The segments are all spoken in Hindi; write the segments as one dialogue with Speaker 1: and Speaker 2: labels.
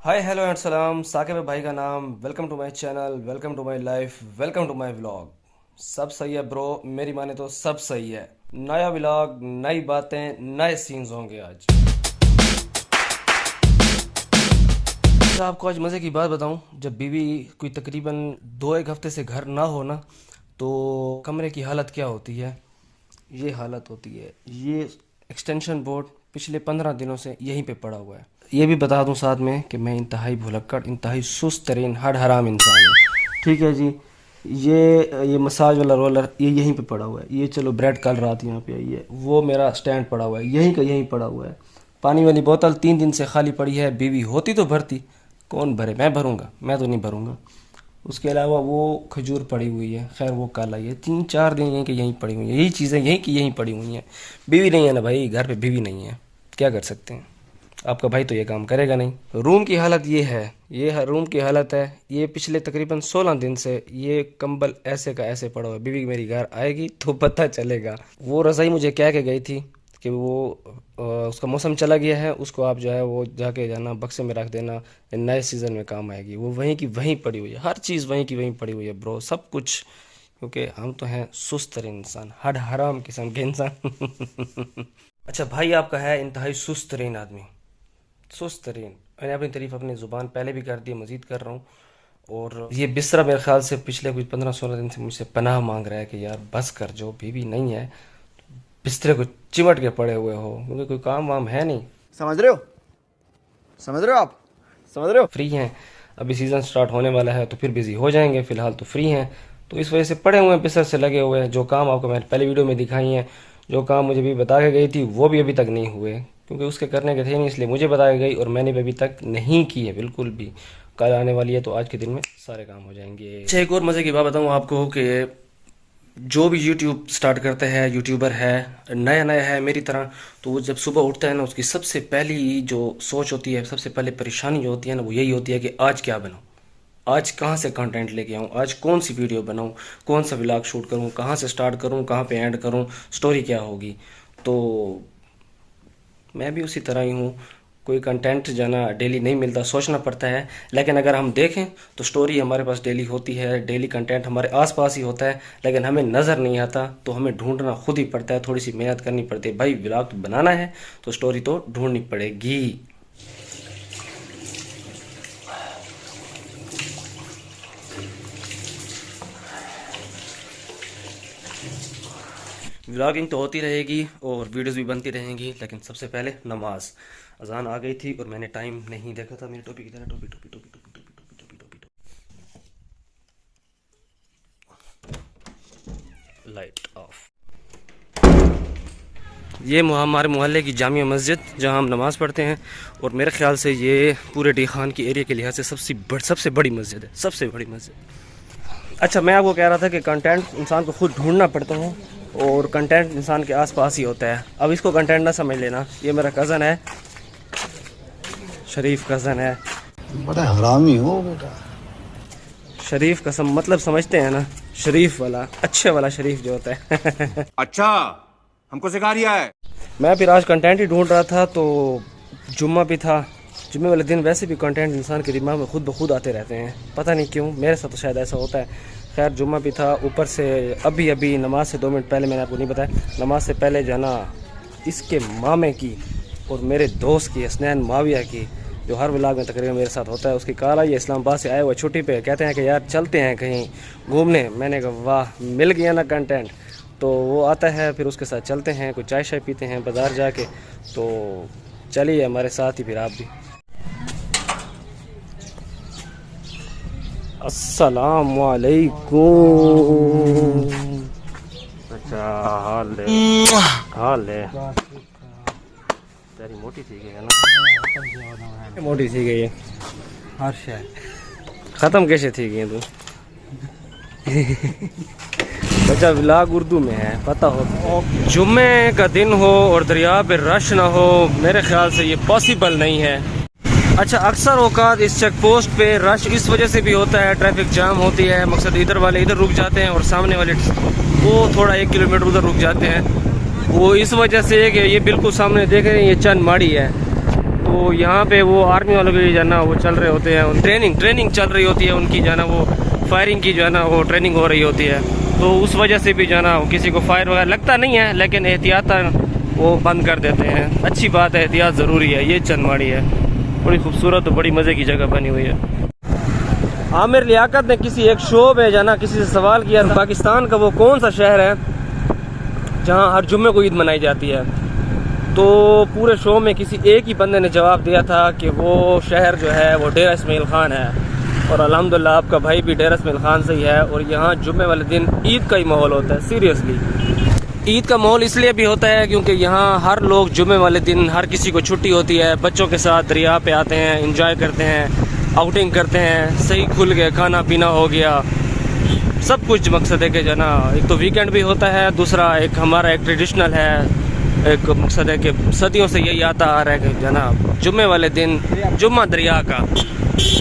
Speaker 1: हाय हेलो एंड सलाम। साकिब है भाई का नाम। Welcome to my channel, welcome to my life, welcome to my vlog. सब सही है ब्रो, मेरी माने तो सब सही है। नया व्लॉग, नई बातें, नए सीन्स होंगे आज। अच्छा, आपको आज मज़े की बात बताऊं। जब बीवी कोई तकरीबन 2 एक हफ्ते से घर ना हो ना, तो कमरे की हालत क्या होती है। ये हालत होती है। ये एक्सटेंशन बोर्ड पिछले 15 दिनों से यहीं पे पड़ा हुआ है। ये भी बता दूं साथ में कि मैं इंतहाई भुलक्कड़, इंतहाई सुस्त तरीन हड हराम इंसान हूँ। ठीक है जी। ये मसाज वाला रोलर ये यहीं पे पड़ा हुआ है। ये चलो ब्रेड कल रात यहाँ पे आई है। वो मेरा स्टैंड पड़ा हुआ है, यहीं का यहीं पड़ा हुआ है। पानी वाली बोतल 3 दिन से खाली पड़ी है। बीवी होती तो भरती, कौन भरे, मैं भरूंगा, मैं तो नहीं भरूंगा। उसके अलावा वो खजूर पड़ी हुई है, खैर वो कल आई है। 3 4 दिन यहीं के यहीं पड़ी हुई है। यही चीज़ें यहीं की यहीं पड़ी हुई हैं। बीवी नहीं है ना भाई, घर पे बीवी नहीं है, क्या कर सकते हैं। आपका भाई तो ये काम करेगा नहीं। रूम की हालत ये है, रूम की हालत है। ये पिछले तकरीबन 16 दिन से ये कंबल ऐसे का ऐसे पड़ा हुआ है। बीवी मेरी घर आएगी तो पता चलेगा। वो रज़ाई मुझे कह के गई थी कि वो उसका मौसम चला गया है, उसको आप जो है वो जाके जाना बक्से में रख देना, नए सीज़न में काम आएगी। वो वहीं की वहीं पड़ी हुई है, हर चीज़ वहीं की वहीं पड़ी हुई है ब्रो, सब कुछ। क्योंकि हम तो हैं सुस्त इंसान, हड हराम किस्म के इंसान। अच्छा, भाई आपका है इंतहाई सुस्त तरीन आदमी, सुस्त तरीन। मैंने अपनी तारीफ अपनी ज़ुबान पहले भी कर दी, मज़ीद कर रहा हूँ। और ये बिस्तरा मेरे ख्याल से पिछले कुछ 15 16 दिन से मुझसे पनाह मांग रहा है कि यार बस कर, जो बीवी नहीं है बिस्तरे को चिमट के पड़े हुए हो, क्योंकि कोई काम वाम है नहीं।
Speaker 2: समझ रहे हो? समझ रहे हो आप? समझ रहे हो?
Speaker 1: फ्री हैं, अभी सीज़न स्टार्ट होने वाला है तो फिर बिज़ी हो जाएंगे। फ़िलहाल तो फ्री हैं, तो इस वजह से पड़े हुए हैं, बिस्तर से लगे हुए हैं। जो काम आपको मैंने पहले वीडियो में दिखाई हैं, जो काम मुझे भी बता के गई थी, वो भी अभी तक नहीं हुए, क्योंकि उसके करने के थे नहीं, इसलिए मुझे बता के गई और मैंने भी अभी तक नहीं किए बिल्कुल भी। कल आने वाली है तो आज के दिन में सारे काम हो जाएंगे। अच्छा, एक और मज़े की बात बताऊँ आपको कि जो भी यूट्यूब स्टार्ट करता है, यूट्यूबर है, नया नया है मेरी तरह, तो वो जब सुबह उठता है ना, उसकी सबसे पहली जो सोच होती है, सबसे पहले परेशानी जो होती है ना, वो यही होती है कि आज क्या बनाऊँ, आज कहाँ से कंटेंट लेके आऊँ, आज कौन सी वीडियो बनाऊँ, कौन सा व्लॉग शूट करूँ, कहाँ से स्टार्ट करूँ, कहाँ पे एंड करूँ, स्टोरी क्या होगी। तो मैं भी उसी तरह ही हूँ। कोई कंटेंट जो है ना डेली नहीं मिलता, सोचना पड़ता है। लेकिन अगर हम देखें तो स्टोरी हमारे पास डेली होती है, डेली कंटेंट हमारे आसपास ही होता है, लेकिन हमें नज़र नहीं आता, तो हमें ढूंढना खुद ही पड़ता है, थोड़ी सी मेहनत करनी पड़ती है। भाई व्लॉग तो बनाना है तो स्टोरी तो ढूंढनी पड़ेगी। व्लॉगिंग तो होती रहेगी और वीडियोस भी बनती रहेंगी, लेकिन सबसे पहले नमाज। अजान आ गई थी और मैंने टाइम नहीं देखा था। मेरी टोपी की तरह, टोपी टोपी टोपी टोपी टोपी टोपी टोपी टोपी टोपी। Light of. ये हमारे मोहल्ले की जामिया मस्जिद जहाँ हम नमाज़ पढ़ते हैं, और मेरे ख्याल से ये पूरे डी खान की एरिया के लिहाज से सबसे बड़ी मस्जिद है, सबसे बड़ी मस्जिद। अच्छा, मैं आपको कह रहा था कि कंटेंट इंसान को खुद ढूंढना पड़ता है और कंटेंट इंसान के आसपास ही होता है। अब इसको कंटेंट ना समझ लेना। ये मेरा कज़न है, शरीफ कज़न है।
Speaker 2: बड़ा हरामी हो बेटा।
Speaker 1: शरीफ कसम मतलब समझते हैं ना, शरीफ वाला, अच्छे वाला शरीफ जो होता है।
Speaker 3: अच्छा, हमको सिखा रिया है।
Speaker 1: मैं फिर आज कंटेंट ही ढूंढ रहा था, तो जुम्मा भी था। जुम्मे वाले दिन वैसे भी कंटेंट इंसान के दिमाग में खुद ब खुद आते रहते हैं, पता नहीं क्यों, मेरे साथ तो शायद ऐसा होता है। खैर जुम्मा भी था, ऊपर से अभी नमाज से 2 मिनट पहले, मैंने आपको नहीं बताया, नमाज से पहले जो है ना इसके मामे की और मेरे दोस्त की, हसनैन माविया की, जो हर व्लॉग में तकरीबन मेरे साथ होता है, उसकी कॉल आई। इस्लामाबाद से आए हुए छुट्टी पे, कहते हैं कि यार चलते हैं कहीं घूमने। मैंने कहा वाह, मिल गया ना कंटेंट। तो वो आता है, फिर उसके साथ चलते हैं, कुछ चाय शाय पीते हैं बाज़ार जाके। तो चलिए हमारे साथ ही, फिर आप भी। अस्सलाम वालेकुम। अच्छा, हाल है तेरी मोटी थी गई है ना, मोटी थी गई है
Speaker 2: हर शय
Speaker 1: ख़त्म कैसे थी गई तू। बच्चा व्लॉग उर्दू में है, पता हो। जुम्मे का दिन हो और दरिया पे रश ना हो, मेरे ख्याल से ये पॉसिबल नहीं है। अच्छा, अक्सर औकात इस चेक पोस्ट पे रश इस वजह से भी होता है, ट्रैफिक जाम होती है। मकसद इधर वाले इधर रुक जाते हैं और सामने वाले वो थोड़ा 1 किलोमीटर उधर रुक जाते हैं। वो इस वजह से कि ये बिल्कुल सामने देख रहे हैं, ये चंद माड़ी है, तो यहाँ पे वो आर्मी वालों की जो है ना वो चल रहे होते हैं, ट्रेनिंग चल रही होती है उनकी जो है ना, वो फायरिंग की जो है ना वो ट्रेनिंग हो रही होती है। तो उस वजह से भी जो है ना किसी को फायर वगैरह लगता नहीं है, लेकिन एहतियातन वो बंद कर देते हैं। अच्छी बात है, एहतियात ज़रूरी है। ये चंदमाड़ी है, बड़ी खूबसूरत और बड़ी मज़े की जगह बनी हुई है। आमिर लियाकत ने किसी एक शो में जाना किसी से सवाल किया, पाकिस्तान का वो कौन सा शहर है जहाँ हर जुम्मे को ईद मनाई जाती है। तो पूरे शो में किसी एक ही बंदे ने जवाब दिया था कि वो शहर जो है वो डेरा इस्माइल ख़ान है। और अल्हम्दुलिल्लाह आपका भाई भी डेरा इस्माइल ख़ान से ही है। और यहाँ जुम्मे वाले दिन ईद का ही माहौल होता है। सीरियसली ईद का माहौल इसलिए भी होता है क्योंकि यहाँ हर लोग जुम्मे वाले दिन, हर किसी को छुट्टी होती है, बच्चों के साथ दरिया पे आते हैं, इंजॉय करते हैं, आउटिंग करते हैं, सही खुल के खाना पीना हो गया, सब कुछ। मकसद है कि जो ना एक तो वीकेंड भी होता है, दूसरा एक हमारा एक ट्रेडिशनल है, एक मकसद है कि सदियों से यही आता आ रहा है कि जो ना जुम्मे वाले दिन जुम्मा दरिया का,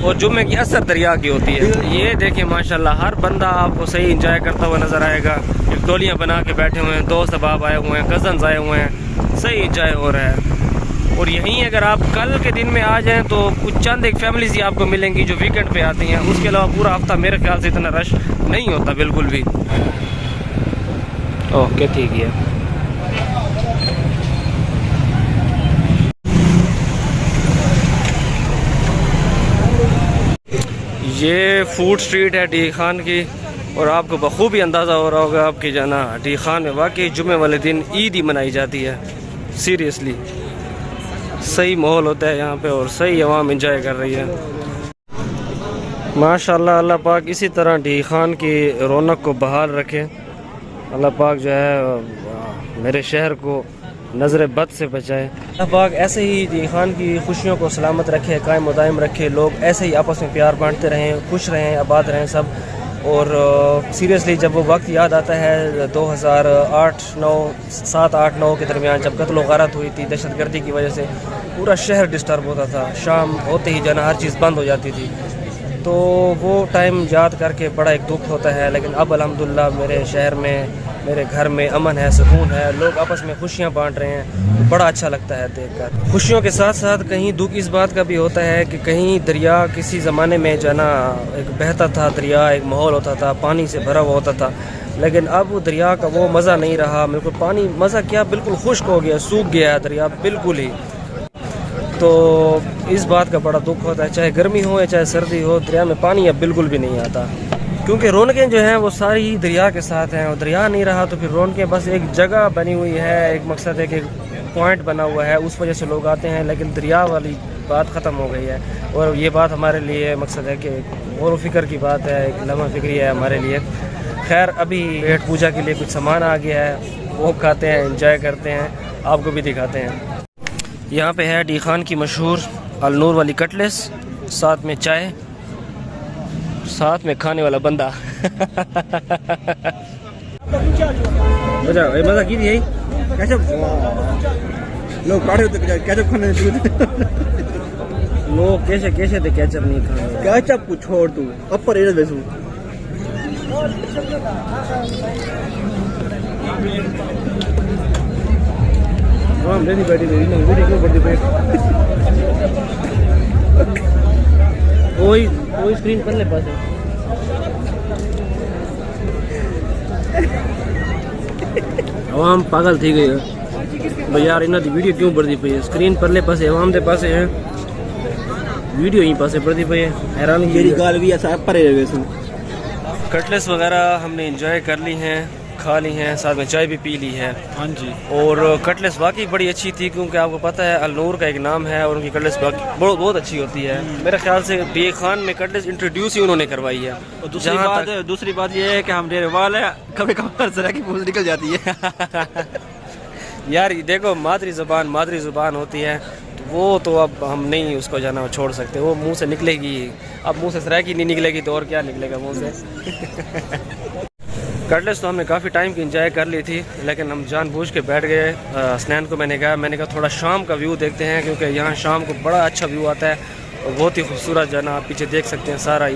Speaker 1: और जुम्मे की असर दरिया की होती है। ये देखिए माशाल्लाह हर बंदा आपको सही इंजॉय करता हुआ नज़र आएगा। एक टोलियाँ बना के बैठे हुए हैं, दोस्त अहबाब आए हुए हैं, कज़न्स आए हुए हैं, सही इंजॉय हो रहा है। और यहीं अगर आप कल के दिन में आ जाएं तो कुछ चंद एक फैमिलीज ही आपको मिलेंगी जो वीकेंड पे आती हैं। उसके अलावा पूरा हफ्ता मेरे ख्याल से इतना रश नहीं होता बिल्कुल भी। ओके ठीक है। ये फूड स्ट्रीट है डी खान की, और आपको बखूबी अंदाज़ा हो रहा होगा आपकी जाना डी खान में वाकई जुम्मे वाले दिन ईद ही मनाई जाती है। सीरियसली सही माहौल होता है यहाँ पे और सही आवाम इंजॉय कर रही है माशाल्लाह। अल्लाह पाक इसी तरह डी खान की रौनक को बहाल रखे। अल्लाह पाक जो है मेरे शहर को नज़र बद से बचाए। अल्लाह पाक ऐसे ही डी खान की खुशियों को सलामत रखे, कायम दायम रखे। लोग ऐसे ही आपस में प्यार बांटते रहें, खुश रहें, आबाद रहें सब। और सीरियसली जब वो वक्त याद आता है 2008, 9, 7, 8, 9 के दरमियान जब कत्ल गारत हुई थी दहशतगर्दी की वजह से, पूरा शहर डिस्टर्ब होता था। शाम होते ही जाना हर चीज़ बंद हो जाती थी। तो वो टाइम याद करके बड़ा एक दुख होता है। लेकिन अब अल्हम्दुलिल्लाह मेरे शहर में, मेरे घर में अमन है, सुकून है, लोग आपस में खुशियाँ बांट रहे हैं। बड़ा अच्छा लगता है देखकर। खुशियों के साथ साथ कहीं दुख इस बात का भी होता है कि कहीं दरिया किसी ज़माने में जो ना एक बहता था दरिया, एक माहौल होता था, पानी से भरा हुआ होता था। लेकिन अब दरिया का वो मज़ा नहीं रहा। बिल्कुल पानी मज़ा क्या, बिल्कुल खुश्क हो गया, सूख गया है दरिया बिल्कुल ही। तो इस बात का बड़ा दुख होता है, चाहे गर्मी हो या चाहे सर्दी हो, दरिया में पानी अब बिल्कुल भी नहीं आता। क्योंकि रौनकें जो हैं वो सारी ही दरिया के साथ हैं, और दरिया नहीं रहा तो फिर रौनकें बस एक जगह बनी हुई है, एक मकसद है कि पॉइंट बना हुआ है, उस वजह से लोग आते हैं। लेकिन दरिया वाली बात ख़त्म हो गई है। और ये बात हमारे लिए मकसद है कि गौर फ़िक्र की बात है, एक लम्हा फ़िक्री है हमारे लिए। खैर अभी पेट पूजा के लिए कुछ सामान आ गया है, वो खाते हैं, इंजॉय करते हैं, आपको भी दिखाते हैं। यहाँ पे है डी खान की मशहूर अलनूर वाली कटलेस, साथ में चाय, साथ में खाने वाला बंदा। मजा की थी यही कैचअप
Speaker 2: लोग काढ़े होते कैचअप खाने
Speaker 1: लोग कैसे कैसे थे कैचअप नहीं खाने।
Speaker 2: कैचअप को छोड़ तू अपर एरिया बेसू
Speaker 1: हम रेडी बैठी रेडी नहीं वीडियो क्यों करती बैठ वही स्क्रीन पर ले पास आवाम पागल थी गई है भाई यार। इन्होंने वीडियो क्यों बढ़ती पई है, स्क्रीन परले पासे आवाम के पासे है, वीडियो यहीं पासे बढ़ती पई है। हैरान
Speaker 2: मेरी गाल भी ऐसा पर है।
Speaker 1: कटलेस वगैरह हमने एंजॉय कर ली हैं, खा ली हैं, साथ में चाय भी पी ली है। हाँ जी। और कटलेस वाकई बड़ी अच्छी थी, क्योंकि आपको पता है अलनूर का एक नाम है और उनकी कटलेस बहुत अच्छी होती है। मेरे ख्याल से डी खान में कटलेस इंट्रोड्यूस ही उन्होंने करवाई है। और
Speaker 2: दूसरी बात ये है कि हम डेरे वाले कभी कभार जरा की पूछ निकल जाती है।
Speaker 1: यार देखो मादरी ज़ुबान होती है, तो वो तो अब हम नहीं उसको जाना छोड़ सकते, वो मुंह से निकलेगी। अब मुंह से सराकी नहीं निकलेगी तो और क्या निकलेगा मुंह से। कटलेस तो हमने काफ़ी टाइम की इंजॉय कर ली थी, लेकिन हम जानबूझ के बैठ गए। स्नैन को मैंने कहा थोड़ा शाम का व्यू देखते हैं, क्योंकि यहाँ शाम को बड़ा अच्छा व्यू आता है और बहुत ही खूबसूरत जाना। आप पीछे देख सकते हैं सारा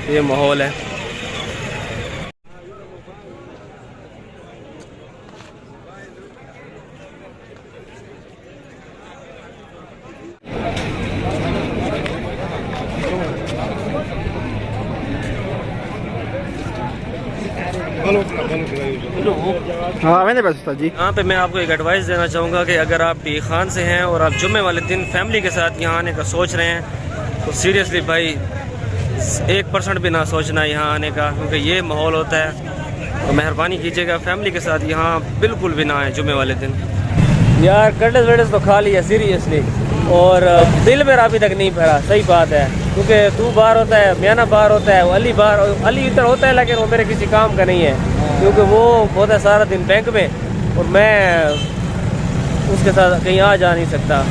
Speaker 1: ये माहौल है।
Speaker 2: हाँ मैंने बस उस्ताद जी।
Speaker 1: यहाँ पे मैं आपको एक एडवाइस देना चाहूँगा कि अगर आप डी खान से हैं और आप जुम्मे वाले दिन फैमिली के साथ यहाँ आने का सोच रहे हैं तो सीरियसली भाई 1% भी ना सोचना यहाँ आने का, क्योंकि ये माहौल होता है। तो मेहरबानी कीजिएगा फैमिली के साथ यहाँ बिल्कुल भी ना आए जुम्मे वाले दिन। यार कटलेस वेटलेस तो खा लिया सीरियसली, और दिल मेरा अभी तक नहीं भरा, सही बात है, क्योंकि तू बाहर होता है, मियाना बाहर होता है, अली बाहर, अली इधर होता है लेकिन वो मेरे किसी काम का नहीं है, क्योंकि वो होता है सारा दिन बैंक में और मैं उसके साथ कहीं आ जा नहीं सकता।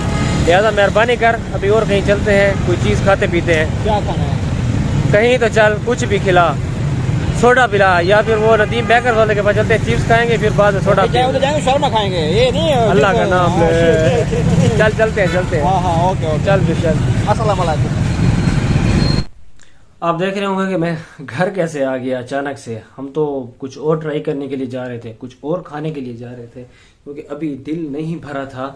Speaker 1: लिहाजा मेहरबानी कर अभी और कहीं चलते हैं, कोई चीज़ खाते पीते हैं।
Speaker 2: क्या खाना है?
Speaker 1: कहीं तो चल, कुछ भी खिला, सोडा पिला, या फिर वो नदीम बेकर वाले के पास चलते हैं, चिप्स खाएंगे फिर बाद में सोडा
Speaker 2: जाएंगे शर्मा खाएंगे, ये नहीं है
Speaker 1: अल्लाह का नाम ले। चल चलते हैं।
Speaker 2: हाँ ओके
Speaker 1: चल फिर चल।
Speaker 2: अस्सलाम वालेकुम।
Speaker 1: आप देख रहे होंगे कि मैं घर कैसे आ गया अचानक से। हम तो कुछ और ट्राई करने के लिए जा रहे थे, कुछ और खाने के लिए जा रहे थे, क्योंकि अभी दिल नहीं भरा था।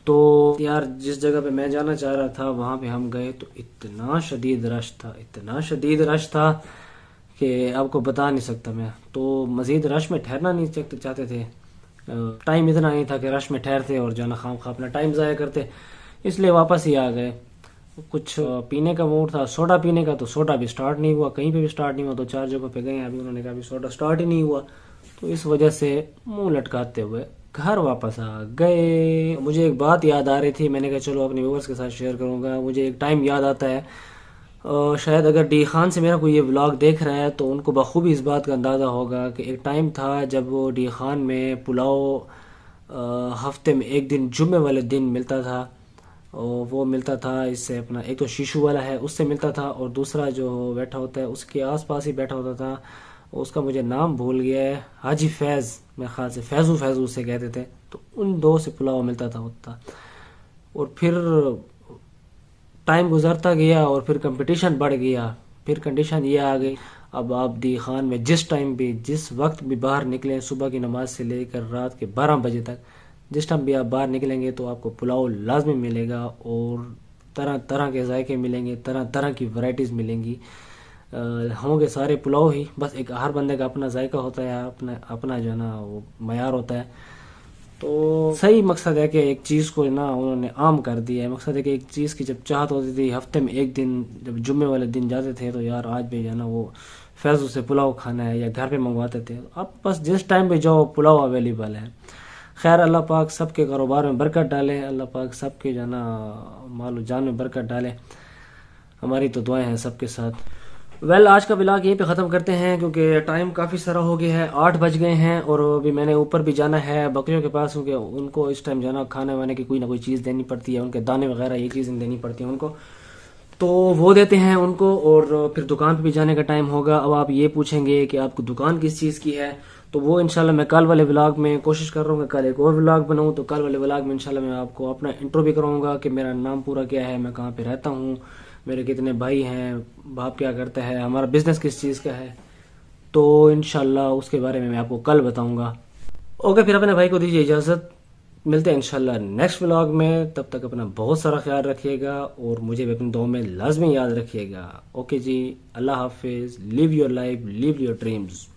Speaker 1: तो यार जिस जगह पे मैं जाना चाह रहा था वहाँ पे हम गए तो इतना शदीद रश था कि आपको बता नहीं सकता मैं। तो मज़ीद रश में ठहरना नहीं चाहते थे, टाइम इतना नहीं था कि रश में ठहरते और जाना खाम खा अपना टाइम ज़ाया करते, इसलिए वापस ही आ गए। कुछ पीने का मूड था, सोडा पीने का, तो सोडा भी स्टार्ट नहीं हुआ, कहीं पे भी स्टार्ट नहीं हुआ। तो 4 जगहों पे गए, अभी उन्होंने कहा अभी सोडा स्टार्ट ही नहीं हुआ, तो इस वजह से मुंह लटकाते हुए घर वापस आ गए। मुझे एक बात याद आ रही थी, मैंने कहा चलो अपने व्यूअर्स के साथ शेयर करूंगा। मुझे एक टाइम याद आता है, शायद अगर डी खान से मेरा कोई ये व्लॉग देख रहा है तो उनको बखूबी इस बात का अंदाज़ा होगा कि एक टाइम था जब वो डी खान में पुलाव हफ्ते में एक दिन जुम्मे वाले दिन मिलता था। और वो मिलता था इससे अपना, एक तो शीशु वाला है उससे मिलता था, और दूसरा जो बैठा होता है उसके आसपास ही बैठा होता था, उसका मुझे नाम भूल गया है, हाजी फैज़, मेरे ख्याल से फैज़ू उससे कहते थे। तो उन दो से पुलाव मिलता था। और फिर टाइम गुजरता गया और फिर कंपटीशन बढ़ गया। फिर कंडीशन ये आ गई, अब आप डी खान में जिस टाइम भी, जिस वक्त भी बाहर निकलें, सुबह की नमाज से लेकर रात के 12 बजे तक, जिस टाइम भी आप बाहर निकलेंगे तो आपको पुलाव लाजमी मिलेगा, और तरह तरह के जायके मिलेंगे, तरह तरह की वैरायटीज़ मिलेंगी। होंगे सारे पुलाव ही, बस एक हर बंदे का अपना जायका होता है, अपना जो है ना वो मयार होता है। तो सही मकसद है कि एक चीज़ को ना उन्होंने आम कर दिया है। मकसद है कि एक चीज़ की जब चाहत होती थी, हफ्ते में एक दिन जब जुम्मे वाले दिन जाते थे तो यार आज भी जो है ना वो फैज़ू से पुलाव खाना है, या घर पे मंगवाते थे। अब बस जिस टाइम पे जाओ पुलाव अवेलेबल है। खैर अल्लाह पाक सबके कारोबार में बरकत डाले, अल्लाह पाक सबके जो है ना माल जान में बरकत डाले। हमारी तो दुआएं हैं सबके साथ। आज का व्लॉग यहीं पे ख़त्म करते हैं, क्योंकि टाइम काफ़ी सारा हो गया है, 8 बज गए हैं, और अभी मैंने ऊपर भी जाना है बकरियों के पास, क्योंकि उनको इस टाइम जाना खाने वाने की कोई ना कोई चीज़ देनी पड़ती है, उनके दाने वगैरह ये चीज़ें देनी पड़ती हैं उनको, तो वो देते हैं उनको। और फिर दुकान पे भी जाने का टाइम होगा। अब आप ये पूछेंगे कि आपको दुकान किस चीज़ की है, तो वो इंशाल्लाह मैं कल वाले व्लॉग में कोशिश कर रहा हूँ कल एक और व्लॉग बनाऊँ। तो कल वाले व्लॉग में इंशाल्लाह मैं आपको अपना इंट्रो भी कराऊंगा कि मेरा नाम पूरा क्या है, मैं कहाँ पे रहता हूँ, मेरे कितने भाई हैं, बाप क्या करता है, हमारा बिजनेस किस चीज़ का है। तो इंशाल्लाह उसके बारे में मैं आपको कल बताऊंगा। ओके, फिर अपने भाई को दीजिए इजाज़त, मिलते हैं इंशाल्लाह नेक्स्ट व्लॉग में। तब तक अपना बहुत सारा ख्याल रखिएगा और मुझे भी अपनी दुआ में लाजमी याद रखिएगा। ओके जी, अल्लाह हाफिज़, live your life, live your dreams.